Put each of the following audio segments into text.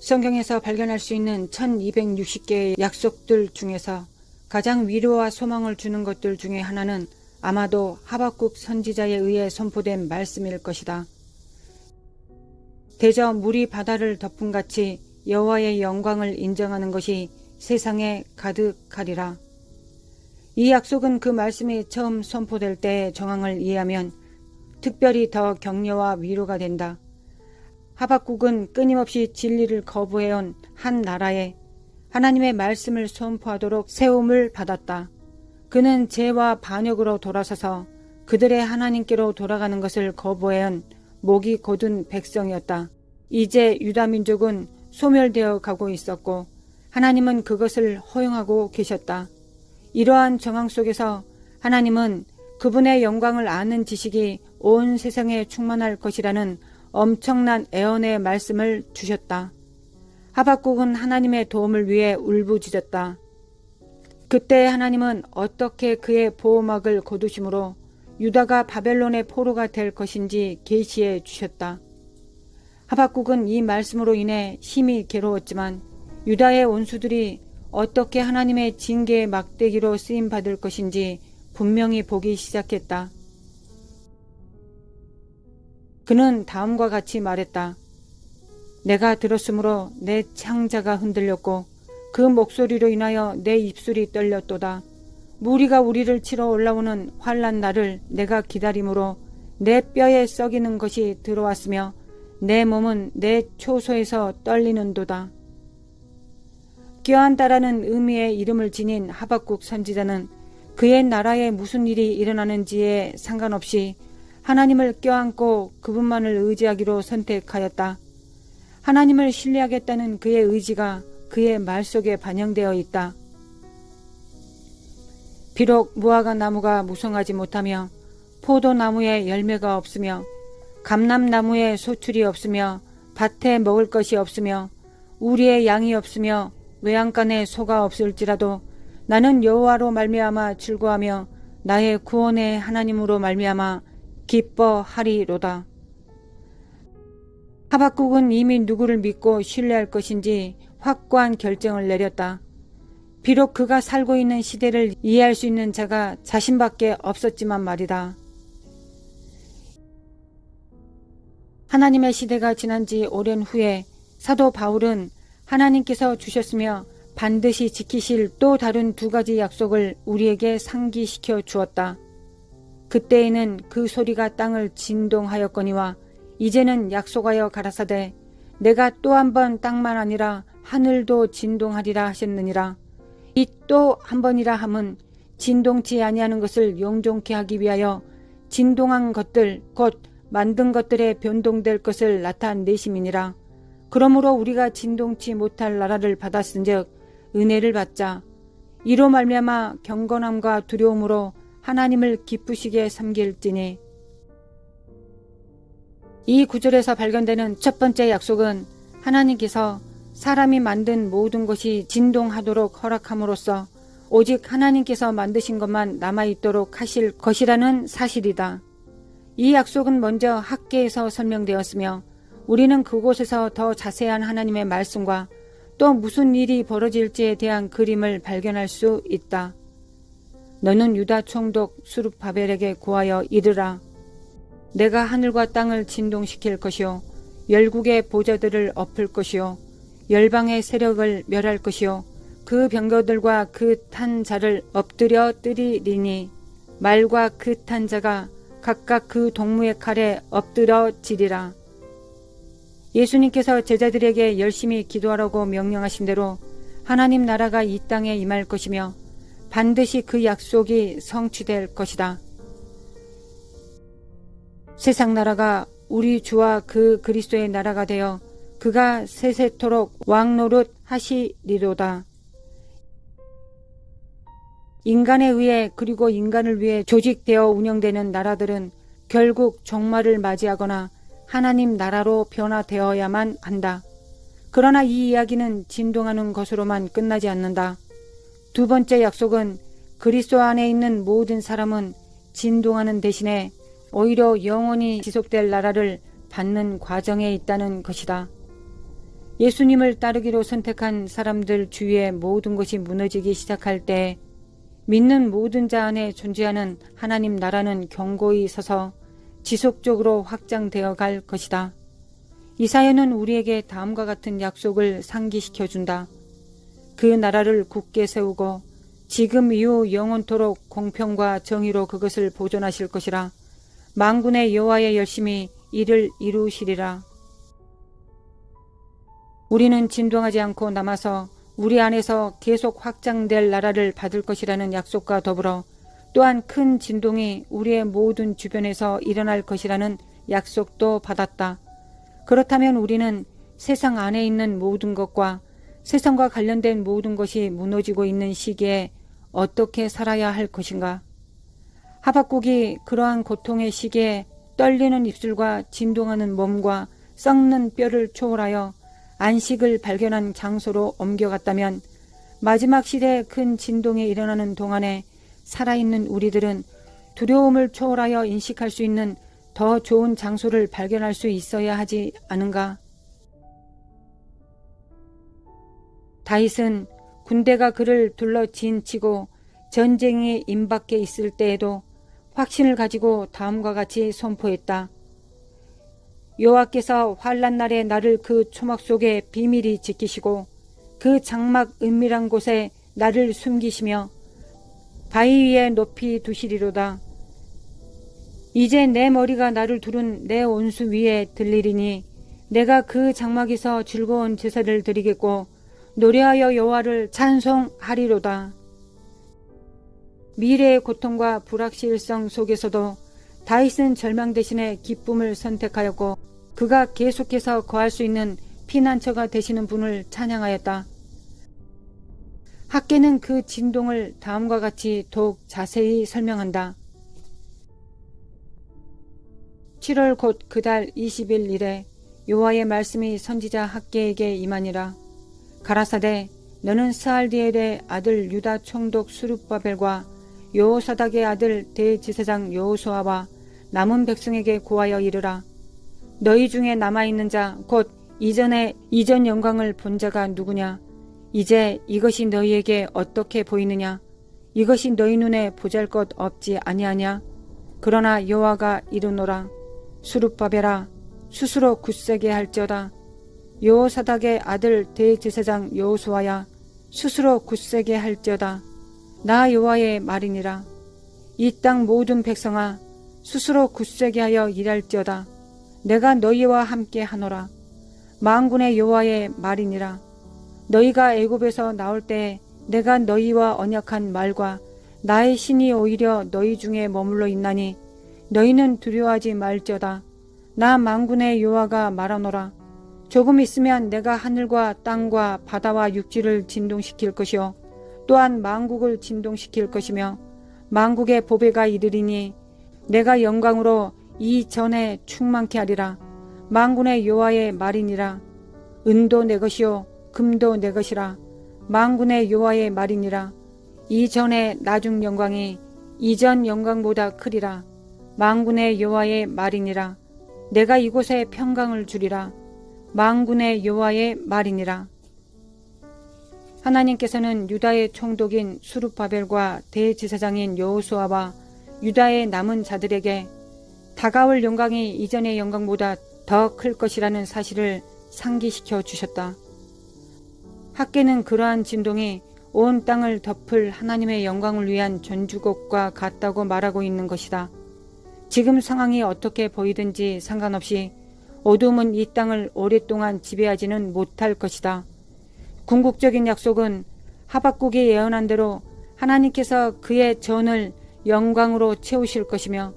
성경에서 발견할 수 있는 1260개의 약속들 중에서 가장 위로와 소망을 주는 것들 중에 하나는 아마도 하박국 선지자에 의해 선포된 말씀일 것이다. 대저 물이 바다를 덮음같이 여호와의 영광을 인정하는 것이 세상에 가득하리라. 이 약속은 그 말씀이 처음 선포될 때의 정황을 이해하면 특별히 더 격려와 위로가 된다. 하박국은 끊임없이 진리를 거부해온 한 나라에 하나님의 말씀을 선포하도록 세움을 받았다. 그는 죄와 반역으로 돌아서서 그들의 하나님께로 돌아가는 것을 거부해온 목이 곧은 백성이었다. 이제 유다 민족은 소멸되어 가고 있었고 하나님은 그것을 허용하고 계셨다. 이러한 정황 속에서 하나님은 그분의 영광을 아는 지식이 온 세상에 충만할 것이라는 엄청난 애언의 말씀을 주셨다. 하박국은 하나님의 도움을 위해 울부짖었다. 그때 하나님은 어떻게 그의 보호막을 거두심으로 유다가 바벨론의 포로가 될 것인지 계시해 주셨다. 하박국은 이 말씀으로 인해 심히 괴로웠지만 유다의 원수들이 어떻게 하나님의 징계의 막대기로 쓰임받을 것인지 분명히 보기 시작했다. 그는 다음과 같이 말했다. 내가 들었으므로 내 창자가 흔들렸고 그 목소리로 인하여 내 입술이 떨렸도다. 무리가 우리를 치러 올라오는 환난 날을 내가 기다림으로 내 뼈에 썩이는 것이 들어왔으며 내 몸은 내 초소에서 떨리는도다. 껴안다라는 의미의 이름을 지닌 하박국 선지자는 그의 나라에 무슨 일이 일어나는지에 상관없이 하나님을 껴안고 그분만을 의지하기로 선택하였다. 하나님을 신뢰하겠다는 그의 의지가 그의 말 속에 반영되어 있다. 비록 무화과 나무가 무성하지 못하며 포도나무에 열매가 없으며 감람나무에 소출이 없으며 밭에 먹을 것이 없으며 우리의 양이 없으며 외양간에 소가 없을지라도 나는 여호와로 말미암아 즐거하며 나의 구원의 하나님으로 말미암아 기뻐하리로다. 하박국은 이미 누구를 믿고 신뢰할 것인지 확고한 결정을 내렸다. 비록 그가 살고 있는 시대를 이해할 수 있는 자가 자신밖에 없었지만 말이다. 하나님의 시대가 지난 지 오랜 후에 사도 바울은 하나님께서 주셨으며 반드시 지키실 또 다른 두 가지 약속을 우리에게 상기시켜 주었다. 그때에는 그 소리가 땅을 진동하였거니와 이제는 약속하여 가라사대 내가 또 한 번 땅만 아니라 하늘도 진동하리라 하셨느니라. 이 또 한 번이라 함은 진동치 아니하는 것을 영존케 하기 위하여 진동한 것들 곧 만든 것들에 변동될 것을 나타내심이니라. 그러므로 우리가 진동치 못할 나라를 받았은즉 은혜를 받자. 이로 말미암아 경건함과 두려움으로 하나님을 기쁘시게 섬길지니. 이 구절에서 발견되는 첫 번째 약속은 하나님께서 사람이 만든 모든 것이 진동하도록 허락함으로써 오직 하나님께서 만드신 것만 남아있도록 하실 것이라는 사실이다. 이 약속은 먼저 학계에서 설명되었으며 우리는 그곳에서 더 자세한 하나님의 말씀과 또 무슨 일이 벌어질지에 대한 그림을 발견할 수 있다. 너는 유다 총독 수룹바벨에게 고하여 이르라. 내가 하늘과 땅을 진동시킬 것이요 열국의 보좌들을 엎을 것이요 열방의 세력을 멸할 것이요 그 병거들과 그 탄 자를 엎드려 뜨리리니 말과 그 탄 자가 각각 그 동무의 칼에 엎드러지리라. 예수님께서 제자들에게 열심히 기도하라고 명령하신 대로 하나님 나라가 이 땅에 임할 것이며 반드시 그 약속이 성취될 것이다. 세상 나라가 우리 주와 그 그리스도의 나라가 되어 그가 세세토록 왕노릇 하시리로다. 인간에 의해 그리고 인간을 위해 조직되어 운영되는 나라들은 결국 종말을 맞이하거나 하나님 나라로 변화되어야만 한다. 그러나 이 이야기는 진동하는 것으로만 끝나지 않는다. 두 번째 약속은 그리스도 안에 있는 모든 사람은 진동하는 대신에 오히려 영원히 지속될 나라를 받는 과정에 있다는 것이다. 예수님을 따르기로 선택한 사람들 주위의 모든 것이 무너지기 시작할 때 믿는 모든 자 안에 존재하는 하나님 나라는 견고히 서서 지속적으로 확장되어 갈 것이다. 이사야는 우리에게 다음과 같은 약속을 상기시켜 준다. 그 나라를 굳게 세우고 지금 이후 영원토록 공평과 정의로 그것을 보존하실 것이라. 만군의 여호와의 열심히 이를 이루시리라. 우리는 진동하지 않고 남아서 우리 안에서 계속 확장될 나라를 받을 것이라는 약속과 더불어 또한 큰 진동이 우리의 모든 주변에서 일어날 것이라는 약속도 받았다. 그렇다면 우리는 세상 안에 있는 모든 것과 세상과 관련된 모든 것이 무너지고 있는 시기에 어떻게 살아야 할 것인가? 하박국이 그러한 고통의 시기에 떨리는 입술과 진동하는 몸과 썩는 뼈를 초월하여 안식을 발견한 장소로 옮겨갔다면 마지막 시대에 큰 진동이 일어나는 동안에 살아있는 우리들은 두려움을 초월하여 인식할 수 있는 더 좋은 장소를 발견할 수 있어야 하지 않은가? 다윗은 군대가 그를 둘러 진치고 전쟁이 임박해 있을 때에도 확신을 가지고 다음과 같이 선포했다. 여호와께서 환난 날에 나를 그 초막 속에 비밀히 지키시고 그 장막 은밀한 곳에 나를 숨기시며 바위 위에 높이 두시리로다. 이제 내 머리가 나를 두른 내 온수 위에 들리리니 내가 그 장막에서 즐거운 제사를 드리겠고 노래하여 여호와를 찬송하리로다. 미래의 고통과 불확실성 속에서도 다윗은 절망 대신에 기쁨을 선택하였고 그가 계속해서 거할 수 있는 피난처가 되시는 분을 찬양하였다. 학계는 그 진동을 다음과 같이 더욱 자세히 설명한다. 7월 곧 그 달 20일 이래 여호와의 말씀이 선지자 학계에게 임하니라. 가라사대 너는 스알디엘의 아들 유다 총독 수룹바벨과 여호사닥의 아들 대제사장 여호수아와 남은 백성에게 고하여 이르라. 너희 중에 남아있는 자 곧 이전 영광을 본 자가 누구냐? 이제 이것이 너희에게 어떻게 보이느냐? 이것이 너희 눈에 보잘것 없지 아니하냐? 그러나 여호와가 이르노라. 수룹바벨아 스스로 굳세게 할지어다. 여호사닥의 아들 대제사장 여호수아야 스스로 굳세게 할지어다. 나 여호와의 말이니라. 이 땅 모든 백성아 스스로 굳세게 하여 일할지어다. 내가 너희와 함께 하노라. 만군의 여호와의 말이니라. 너희가 애굽에서 나올 때에 내가 너희와 언약한 말과 나의 신이 오히려 너희 중에 머물러 있나니 너희는 두려워하지 말지어다. 나 만군의 여호와가 말하노라. 조금 있으면 내가 하늘과 땅과 바다와 육지를 진동시킬 것이요 또한 만국을 진동시킬 것이며 만국의 보배가 이르리니 내가 영광으로 이전에 충만케 하리라. 만군의 여호와의 말이니라. 은도 내 것이요 금도 내 것이라. 만군의 여호와의 말이니라. 이전의 나중 영광이 이전 영광보다 크리라. 만군의 여호와의 말이니라. 내가 이곳에 평강을 주리라. 만군의 여호와의 말이니라. 하나님께서는 유다의 총독인 수룹바벨과 대제사장인 여호수아와 유다의 남은 자들에게 다가올 영광이 이전의 영광보다 더 클 것이라는 사실을 상기시켜 주셨다. 학계는 그러한 진동이 온 땅을 덮을 하나님의 영광을 위한 전주곡과 같다고 말하고 있는 것이다. 지금 상황이 어떻게 보이든지 상관없이 어둠은 이 땅을 오랫동안 지배하지는 못할 것이다. 궁극적인 약속은 하박국이 예언한 대로 하나님께서 그의 전을 영광으로 채우실 것이며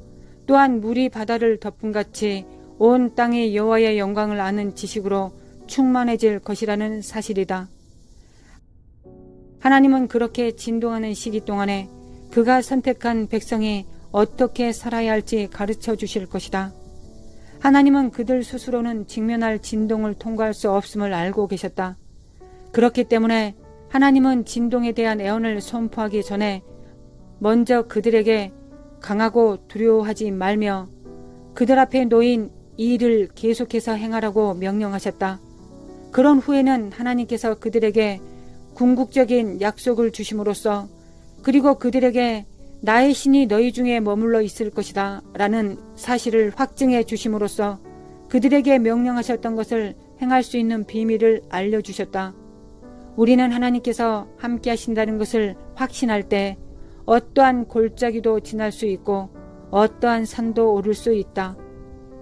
또한 물이 바다를 덮음같이 온 땅이 여호와의 영광을 아는 지식으로 충만해질 것이라는 사실이다. 하나님은 그렇게 진동하는 시기 동안에 그가 선택한 백성이 어떻게 살아야 할지 가르쳐 주실 것이다. 하나님은 그들 스스로는 직면할 진동을 통과할 수 없음을 알고 계셨다. 그렇기 때문에 하나님은 진동에 대한 애언을 선포하기 전에 먼저 그들에게 강하고 두려워하지 말며 그들 앞에 놓인 이 일을 계속해서 행하라고 명령하셨다. 그런 후에는 하나님께서 그들에게 궁극적인 약속을 주심으로써 그리고 그들에게 나의 신이 너희 중에 머물러 있을 것이다 라는 사실을 확증해 주심으로써 그들에게 명령하셨던 것을 행할 수 있는 비밀을 알려주셨다. 우리는 하나님께서 함께 하신다는 것을 확신할 때 어떠한 골짜기도 지날 수 있고 어떠한 산도 오를 수 있다.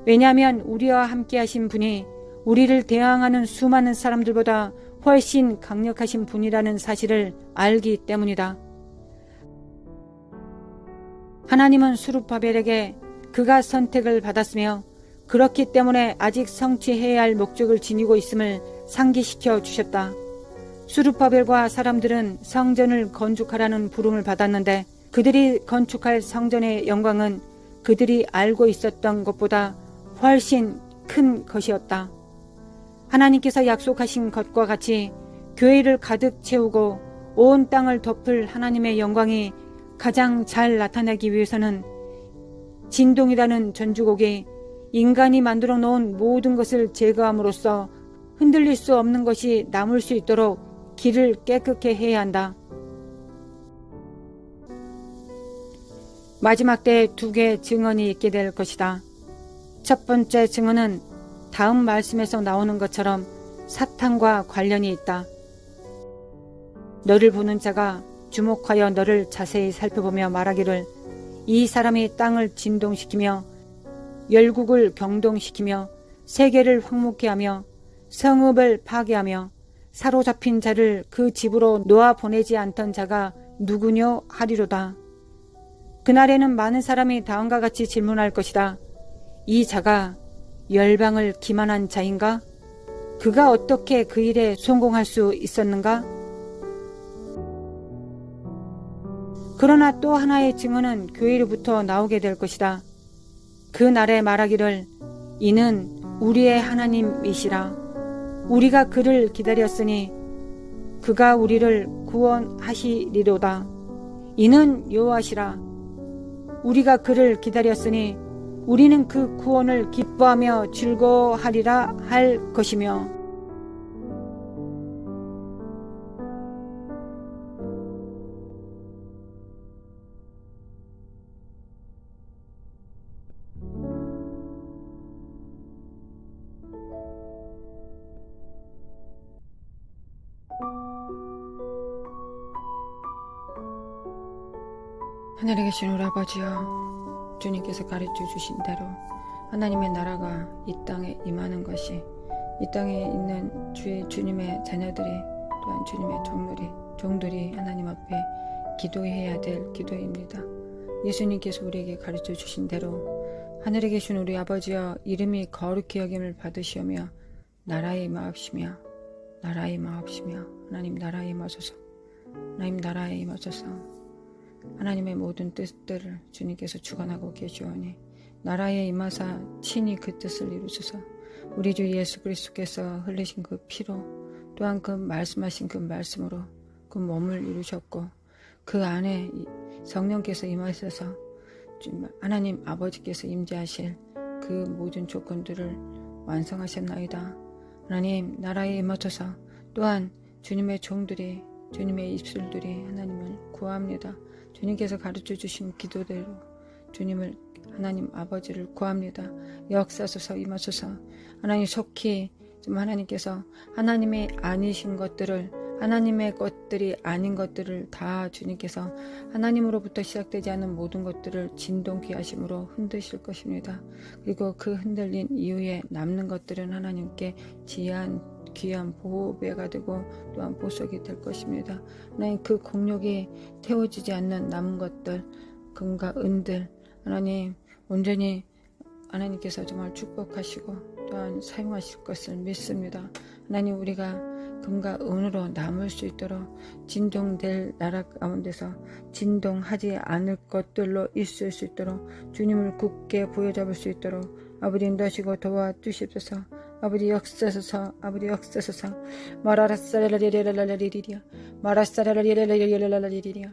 왜냐하면 우리와 함께 하신 분이 우리를 대항하는 수많은 사람들보다 훨씬 강력하신 분이라는 사실을 알기 때문이다. 하나님은 수룹바벨에게 그가 선택을 받았으며 그렇기 때문에 아직 성취해야 할 목적을 지니고 있음을 상기시켜 주셨다. 수룹바벨과 사람들은 성전을 건축하라는 부름을 받았는데 그들이 건축할 성전의 영광은 그들이 알고 있었던 것보다 훨씬 큰 것이었다. 하나님께서 약속하신 것과 같이 교회를 가득 채우고 온 땅을 덮을 하나님의 영광이 가장 잘 나타나기 위해서는 진동이라는 전주곡이 인간이 만들어 놓은 모든 것을 제거함으로써 흔들릴 수 없는 것이 남을 수 있도록 길을 깨끗게 해야 한다. 마지막 때에 두 개의 증언이 있게 될 것이다. 첫 번째 증언은 다음 말씀에서 나오는 것처럼 사탄과 관련이 있다. 너를 보는 자가 주목하여 너를 자세히 살펴보며 말하기를 이 사람이 땅을 진동시키며 열국을 경동시키며 세계를 황무케 하며 성읍을 파괴하며 사로잡힌 자를 그 집으로 놓아 보내지 않던 자가 누구뇨 하리로다. 그날에는 많은 사람이 다음과 같이 질문할 것이다. 이 자가 열방을 기만한 자인가? 그가 어떻게 그 일에 성공할 수 있었는가? 그러나 또 하나의 증언은 교회로부터 나오게 될 것이다. 그 날에 말하기를 이는 우리의 하나님이시라. 우리가 그를 기다렸으니 그가 우리를 구원하시리로다. 이는 여호와시라. 우리가 그를 기다렸으니 우리는 그 구원을 기뻐하며 즐거워하리라 할 것이며 하늘에 계신 우리 아버지여, 주님께서 가르쳐 주신 대로 하나님의 나라가 이 땅에 임하는 것이 이 땅에 있는 주님의 자녀들이 또한 주님의 종들이 하나님 앞에 기도해야 될 기도입니다. 예수님께서 우리에게 가르쳐 주신 대로 하늘에 계신 우리 아버지여, 이름이 거룩히 여김을 받으시오며 나라에 임하옵시며 하나님 나라에 임하소서. 하나님 나라에 임하소서. 하나님의 모든 뜻들을 주님께서 주관하고 계시오니 나라에 임하사 친히 그 뜻을 이루소서. 우리 주 예수 그리스도께서 흘리신 그 피로 또한 그 말씀하신 그 말씀으로 그 몸을 이루셨고 그 안에 성령께서 임하셔서 하나님 아버지께서 임재하실 그 모든 조건들을 완성하셨나이다. 하나님 나라에 임하소서. 또한 주님의 종들이 주님의 입술들이 하나님을 구합니다. 주님께서 가르쳐 주신 기도대로 주님을 하나님 아버지를 구합니다. 역사소서 임하소서. 하나님 속히 좀 하나님께서 하나님의 아니신 것들을 하나님의 것들이 아닌 것들을 다 주님께서 하나님으로부터 시작되지 않은 모든 것들을 진동케 하심으로 흔드실 것입니다. 그리고 그 흔들린 이후에 남는 것들은 하나님께 귀한 보배가 되고 또한 보석이 될 것입니다. 하나님 그 공력이 태워지지 않는 남은 것들, 금과 은들 하나님 온전히 하나님께서 정말 축복하시고 또한 사용하실 것을 믿습니다. 하나님 우리가 금과 은으로 남을 수 있도록 진동될 나라 가운데서 진동하지 않을 것들로 있을 수 있도록 주님을 굳게 부여잡을 수 있도록 아버지 인도하시고 도와주십소서. 아버지 역사소서. 아버지 역사소서. 마라사라라리리라라리리리야 마라사라라리리라라리리리야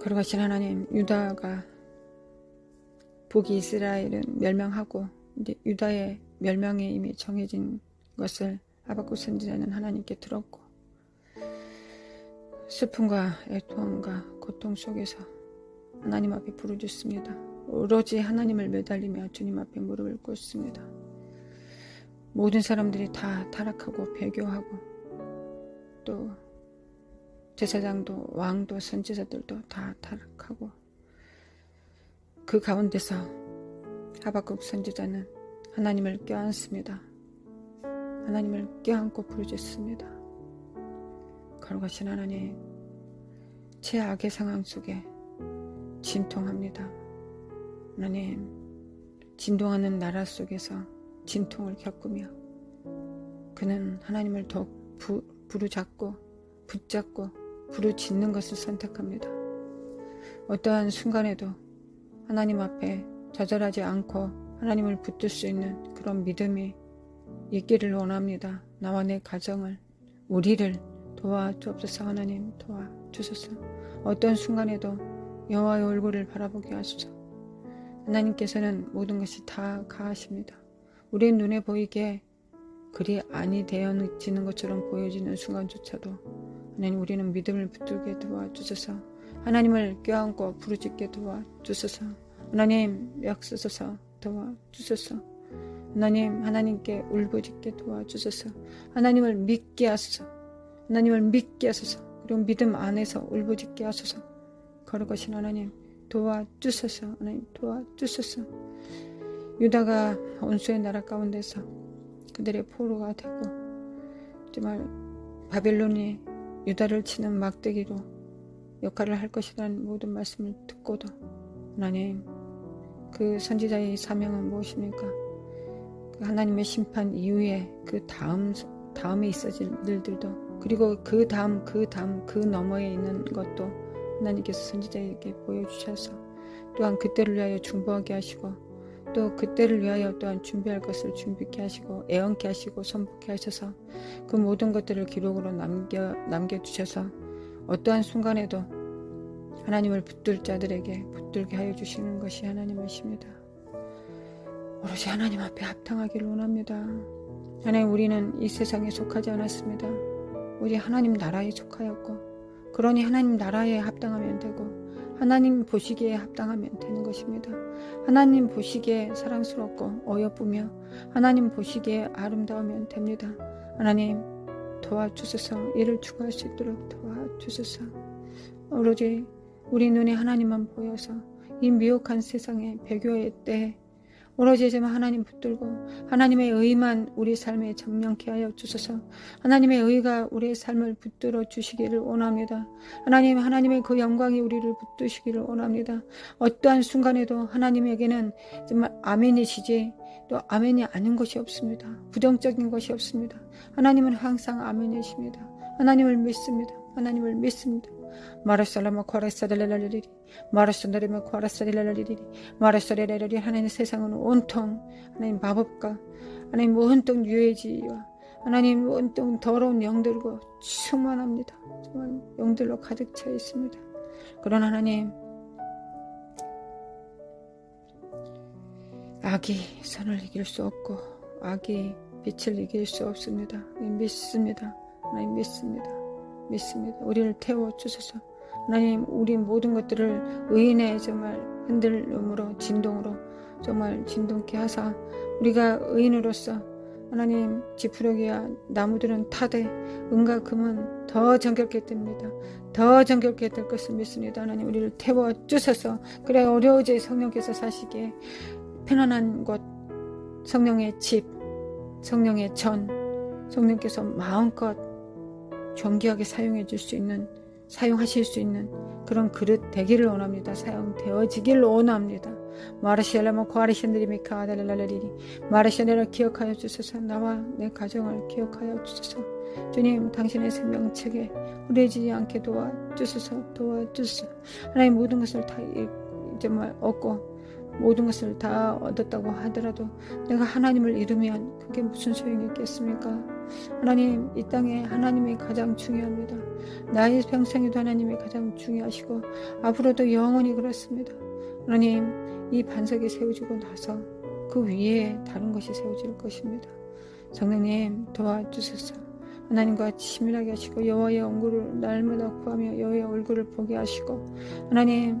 거룩하신 하나님, 유다가 북이스라엘은 멸망하고 이제 유다의 멸망이 이미 정해진 것을 하박국 선지자는 하나님께 들었고 슬픔과 애통과 고통 속에서 하나님 앞에 부르짖습니다. 오로지 하나님을 매달리며 주님 앞에 무릎을 꿇습니다. 모든 사람들이 다 타락하고 배교하고 또 제사장도 왕도 선지자들도 다 타락하고 그 가운데서 하박국 선지자는 하나님을 껴안습니다. 하나님을 껴안고 부르짖습니다. 거룩하신 하나님, 최악의 상황 속에 진통합니다. 하나님, 진동하는 나라 속에서 진통을 겪으며 그는 하나님을 더욱 부르잡고 붙잡고 부르짖는 것을 선택합니다. 어떠한 순간에도 하나님 앞에 좌절하지 않고 하나님을 붙들 수 있는 그런 믿음이 있기를 원합니다. 나와 내 가정을, 우리를 도와주옵소서. 하나님 도와주소서. 어떤 순간에도 여호와의 얼굴을 바라보게 하소서. 하나님께서는 모든 것이 다 가하십니다. 우리 눈에 보이게 그리 아니 되어지는 것처럼 보여지는 순간조차도 하나님, 우리는 믿음을 붙들게 도와주소서. 하나님을 껴안고 부르짖게 도와주소서. 하나님, 역쓰소서 도와주소서. 하나님, 하나님께 울부짖게 도와주소서. 하나님을 믿게 하소서. 하나님을 믿게 하소서. 그리고 믿음 안에서 울부짖게 하소서. 거룩하신 하나님 도와주소서. 하나님 도와주소서. 유다가 원수의 나라 가운데서 그들의 포로가 되고 정말 바벨론이 유다를 치는 막대기로 역할을 할 것이라는 모든 말씀을 듣고도 하나님, 그 선지자의 사명은 무엇입니까? 그 하나님의 심판 이후에 그 다음에 있어질 일들도, 그리고 그 다음 그 너머에 있는 것도 하나님께서 선지자에게 보여주셔서 또한 그때를 위하여 중보하게 하시고 또 그때를 위하여 또한 준비할 것을 준비케 하시고 애언케 하시고 선포케 하셔서 그 모든 것들을 기록으로 남겨주셔서 어떠한 순간에도 하나님을 붙들 자들에게 붙들게 하여 주시는 것이 하나님이십니다. 오로지 하나님 앞에 합당하기를 원합니다. 하나님, 우리는 이 세상에 속하지 않았습니다. 우리 하나님 나라에 속하였고, 그러니 하나님 나라에 합당하면 되고 하나님 보시기에 합당하면 되는 것입니다. 하나님 보시기에 사랑스럽고 어여쁘며 하나님 보시기에 아름다우면 됩니다. 하나님 도와주소서. 이를 추구할 수 있도록 도와주소서. 오로지 우리 눈에 하나님만 보여서 이 미혹한 세상의 배교의 때에 오로지 정말 하나님 붙들고 하나님의 의만 우리 삶에 전명케 하여 주소서. 하나님의 의가 우리의 삶을 붙들어 주시기를 원합니다. 하나님, 하나님의 그 영광이 우리를 붙드시기를 원합니다. 어떠한 순간에도 하나님에게는 정말 아멘이시지 또 아멘이 아닌 것이 없습니다. 부정적인 것이 없습니다. 하나님은 항상 아멘이십니다. 하나님을 믿습니다. 하나님을 믿습니다. 마르살라마 코라사델랄리리 마르산다리마 코라사델랄리리 마르사레레리. 하나님, 세상은 온통 하나님 마법과 하나님 온통 유해지와 하나님 온통 더러운 영들과 충만합니다. 정말 영들로 가득 차 있습니다. 그러나 하나님, 악이 선을 이길 수 없고 악이 빛을 이길 수 없습니다. 믿습니다. 하나님 믿습니다. 우리를 태워주소서. 하나님, 우리 모든 것들을 의인의 정말 흔들림으로 진동으로 정말 진동케 하사 우리가 의인으로서 하나님 지푸러기와 나무들은 타되 은과 금은 더 정결케 됩니다. 더 정결케 될 것을 믿습니다. 하나님, 우리를 태워주소서. 그래 어려워지 성령께서 사시기에 편안한 곳, 성령의 집, 성령의 전, 성령께서 마음껏 존귀하게 사용하실 수 있는 그런 그릇 되기를 원합니다. 사용되어지기를 원합니다. 마르시엘라모 코아리신드리미카 아달랄라리리 마르시엘라를 기억하여 주소서. 나와 내 가정을 기억하여 주소서. 주님, 당신의 생명책에 흐려지지 않게 도와주소서. 하나님, 모든 것을 다 정말 얻고 모든 것을 다 얻었다고 하더라도 내가 하나님을 잃으면 그게 무슨 소용이 있겠습니까? 하나님, 이 땅에 하나님이 가장 중요합니다. 나의 평생에도 하나님이 가장 중요하시고 앞으로도 영원히 그렇습니다. 하나님, 이 반석이 세워지고 나서 그 위에 다른 것이 세워질 것입니다. 성령님 도와주소서. 하나님과 친밀하게 하시고 여호와의 얼굴을 날마다 구하며 여호와의 얼굴을 보게 하시고 하나님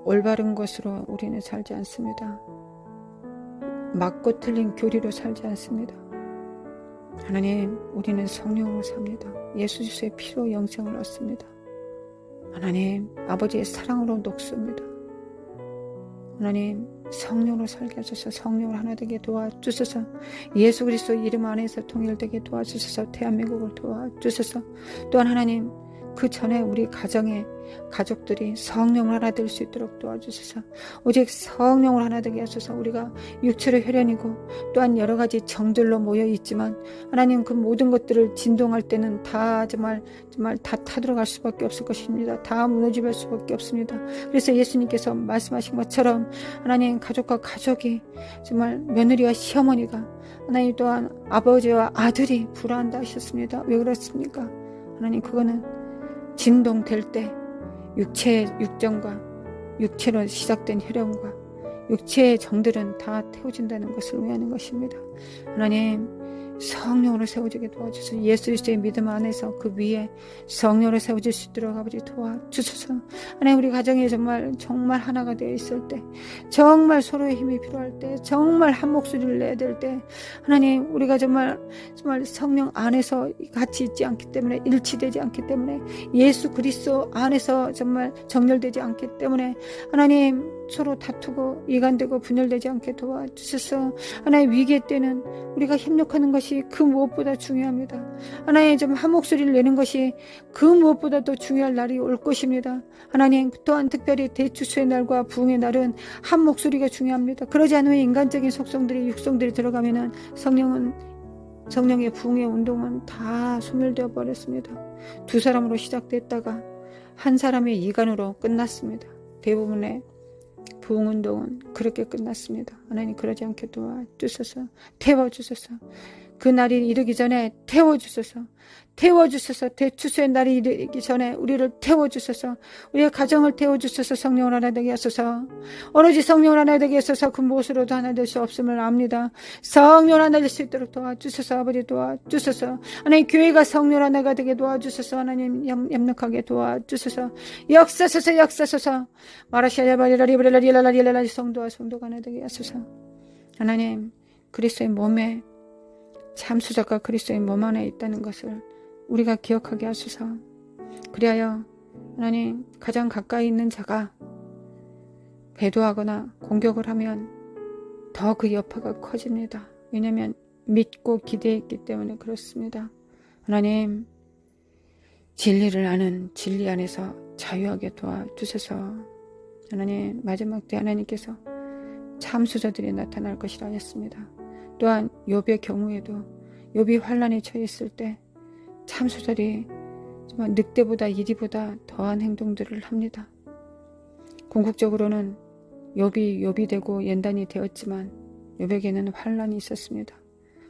올바른 것으로 우리는 살지 않습니다. 맞고 틀린 교리로 살지 않습니다. 하나님, 우리는 성령으로 삽니다. 예수 그리스도의 피로 영생을 얻습니다. 하나님, 아버지의 사랑으로 녹습니다. 하나님, 성령으로 살게 하소서. 성령으로 하나 되게 도와주소서. 예수 그리스도 이름 안에서 통일되게 도와주소서. 대한민국을 도와주소서. 또한 하나님, 그 전에 우리 가정에 가족들이 성령을 하나 될 수 있도록 도와주소서. 오직 성령을 하나 되게 하소서. 우리가 육체로 혈연이고 또한 여러 가지 정들로 모여 있지만 하나님, 그 모든 것들을 진동할 때는 다 정말 다 타들어갈 수밖에 없을 것입니다. 다 무너질 수밖에 없습니다. 그래서 예수님께서 말씀하신 것처럼 하나님, 가족과 가족이 정말 며느리와 시어머니가 하나님 또한 아버지와 아들이 불화한다 하셨습니다. 왜 그렇습니까? 하나님, 그거는 진동될 때 육체의 육정과 육체로 시작된 혈연과 육체의 정들은 다 태워진다는 것을 의미하는 것입니다. 하나님, 성령으로 세워지게 도와주소서. 예수 그리스도의 믿음 안에서 그 위에 성령으로 세워질 수 있도록 아버지 도와주소서. 하나님, 우리 가정이 정말 하나가 되어 있을 때, 정말 서로의 힘이 필요할 때, 정말 한 목소리를 내야 될 때, 하나님, 우리가 정말 성령 안에서 같이 있지 않기 때문에, 일치되지 않기 때문에, 예수 그리스도 안에서 정말 정렬되지 않기 때문에 하나님, 서로 다투고 이간되고 분열되지 않게 도와주셔서 하나님, 위기의 때는 우리가 협력하는 것이 그 무엇보다 중요합니다. 하나님, 좀 한 목소리를 내는 것이 그 무엇보다도 중요할 날이 올 것입니다. 하나님, 또한 특별히 대추수의 날과 부흥의 날은 한 목소리가 중요합니다. 그러지 않으면 인간적인 속성들이 육성들이 들어가면은 성령의 부흥의 운동은 다 소멸되어 버렸습니다. 두 사람으로 시작됐다가 한 사람의 이간으로 끝났습니다. 대부분의 부흥운동은 그렇게 끝났습니다. 하나님, 그러지 않게 도와주소서. 태워주소서. 그 날이 이르기 전에 태워주소서. 대추수의 날이 이르기 전에 우리를 태워주소서. 우리의 가정을 태워주소서. 성령을 하나 되게 하소서. 오로지 성령을 하나 되게 하소서. 그 무엇으로도 하나 될 수 없음을 압니다. 성령을 하나 될 수 있도록 도와주소서. 아버지 도와주소서. 하나님, 교회가 성령 하나가 되게 도와주소서. 하나님, 협력하게 도와주소서. 역사소서. 마라샤야바리라리브라리라리라리 성도와 성도가 하나 되게 하소서. 하나님, 그리스도의 몸에 참수자가 그리스도의 몸 안에 있다는 것을 우리가 기억하게 하소서. 그리하여 하나님, 가장 가까이 있는 자가 배도하거나 공격을 하면 더 그 여파가 커집니다. 왜냐하면 믿고 기대했기 때문에 그렇습니다. 하나님, 진리를 아는 진리 안에서 자유하게 도와주셔서 하나님, 마지막 때 하나님께서 참수자들이 나타날 것이라 하였습니다. 또한 욥의 경우에도 욥이 환난에 처했을 때 참수자들이 정말 늑대보다 이리보다 더한 행동들을 합니다. 궁극적으로는 욥이 되고 연단이 되었지만 욥에게는 환난이 있었습니다.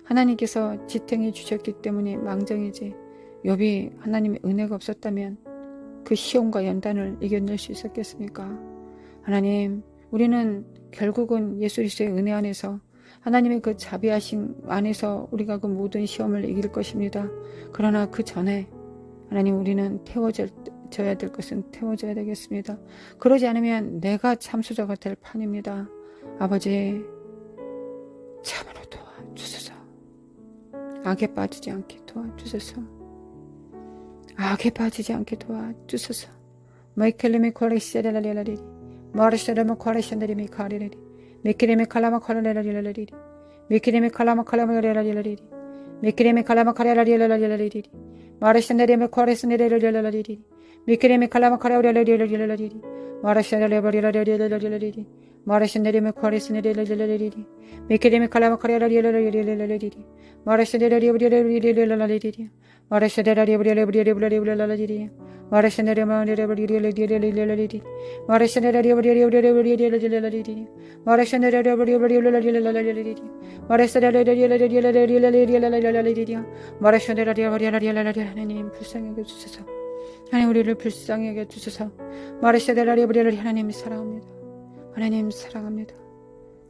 하나님께서 지탱해 주셨기 때문에 망정이지, 욥이 하나님의 은혜가 없었다면 그 시험과 연단을 이겨낼 수 있었겠습니까? 하나님, 우리는 결국은 예수 그리스도의 은혜 안에서 하나님의 그 자비하심 안에서 우리가 그 모든 시험을 이길 것입니다. 그러나 그 전에 하나님, 우리는 태워져야 될 것은 태워져야 되겠습니다. 그러지 않으면 내가 참수자가 될 판입니다. 아버지, 참으로 도와주소서. 악에 빠지지 않게 도와주소서. 악에 빠지지 않게 도와주소서. 마이켈레미 콜레시아레라리라리 마르샤레모 콜레시아레미 카리레리 메키레미 칼라마 콜레라리라리 메키레미 칼라마 콜라마레라리라리 메키레미 칼라마 카레라리라리라리 마르샤레미 콜레시아레라리라리 메키레미 칼라마 카레라리라리라리 마르샤레레바리라리라리라리 마르샤레미 콜레시아레라리라리 메키레미 칼라마 카레라리라리라리 마르샤레레리라리라리 마르샤레레리라리라리라리 마르샤레레리라리라리라리 마르샤레레리라리라리라리 마르샤레레리라리라리라리 마르샤레레리라리라리라리 마르샤레레리라리라리 하나님, 불쌍하게 주소서. 하나님, 우리를 불쌍하게 주소서. 마르샤레레리라리 하나님 사랑합니다. 하나님 사랑합니다.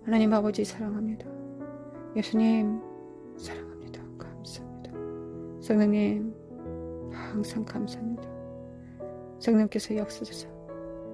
하나님 아버지 사랑합니다. 예수님 사랑합니다. 감사합니다. 성령님 항상 감사합니다. 성령께서 역사하셔서